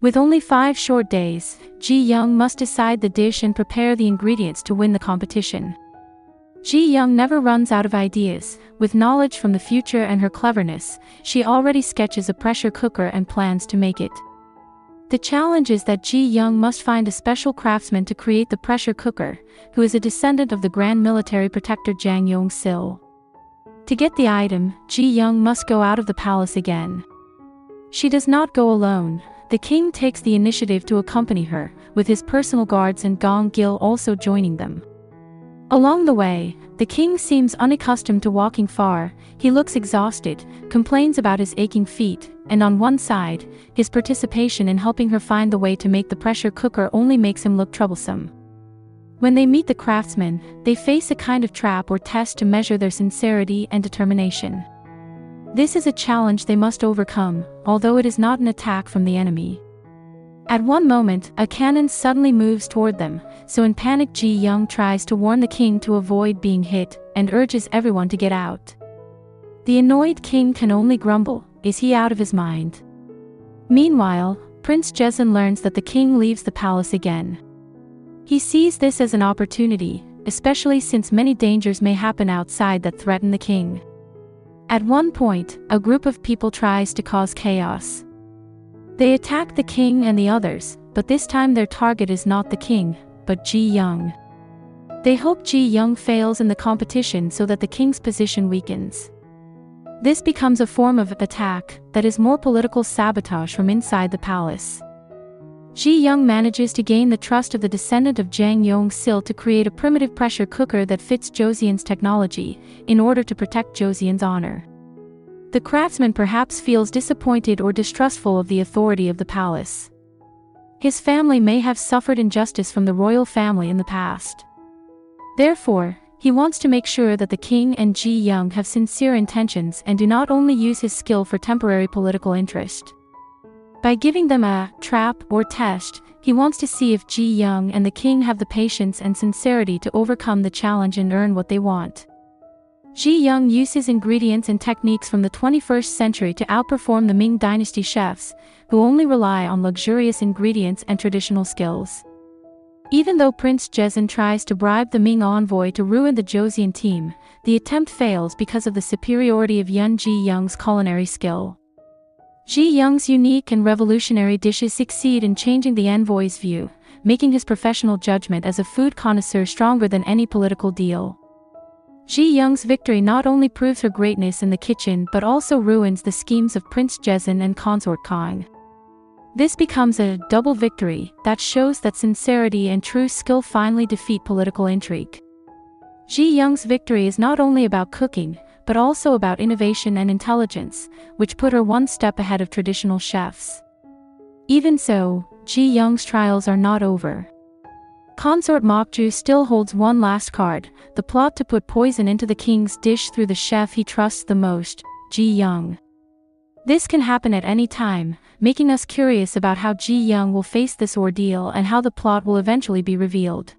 With only 5 short days, Ji-young must decide the dish and prepare the ingredients to win the competition. Ji-young never runs out of ideas. With knowledge from the future and her cleverness, she already sketches a pressure cooker and plans to make it. The challenge is that Ji-young must find a special craftsman to create the pressure cooker, who is a descendant of the Grand Military Protector Jang Yong-sil. To get the item, Ji-young must go out of the palace again. She does not go alone. The king takes the initiative to accompany her, with his personal guards and Gong Gil also joining them. Along the way, the king seems unaccustomed to walking far. He looks exhausted, complains about his aching feet, and on one side, his participation in helping her find the way to make the pressure cooker only makes him look troublesome. When they meet the craftsmen, they face a kind of trap or test to measure their sincerity and determination. This is a challenge they must overcome, although it is not an attack from the enemy. At one moment, a cannon suddenly moves toward them, so in panic Ji-young tries to warn the king to avoid being hit, and urges everyone to get out. The annoyed king can only grumble, is he out of his mind? Meanwhile, Prince Jaesun learns that the king leaves the palace again. He sees this as an opportunity, especially since many dangers may happen outside that threaten the king. At one point, a group of people tries to cause chaos. They attack the king and the others, but this time their target is not the king, but Ji-young. They hope Ji-young fails in the competition so that the king's position weakens. This becomes a form of attack that is more political sabotage from inside the palace. Ji-young manages to gain the trust of the descendant of Jang Yong-sil to create a primitive pressure cooker that fits Joseon's technology, in order to protect Joseon's honor. The craftsman perhaps feels disappointed or distrustful of the authority of the palace. His family may have suffered injustice from the royal family in the past. Therefore, he wants to make sure that the king and Ji-young have sincere intentions and do not only use his skill for temporary political interest. By giving them a trap or test, he wants to see if Ji-young and the king have the patience and sincerity to overcome the challenge and earn what they want. Ji-young uses ingredients and techniques from the 21st century to outperform the Ming Dynasty chefs, who only rely on luxurious ingredients and traditional skills. Even though Prince Jaesun tries to bribe the Ming envoy to ruin the Joseon team, the attempt fails because of the superiority of Ji-young's culinary skill. Ji-young's unique and revolutionary dishes succeed in changing the envoy's view, making his professional judgment as a food connoisseur stronger than any political deal. Ji-young's victory not only proves her greatness in the kitchen but also ruins the schemes of Prince Jaesun and consort Kang. This becomes a double victory that shows that sincerity and true skill finally defeat political intrigue. Ji-young's victory is not only about cooking, but also about innovation and intelligence, which put her one step ahead of traditional chefs. Even so, Ji-young's trials are not over. Consort Mokju still holds one last card, the plot to put poison into the king's dish through the chef he trusts the most, Ji-young. This can happen at any time, making us curious about how Ji-young will face this ordeal and how the plot will eventually be revealed.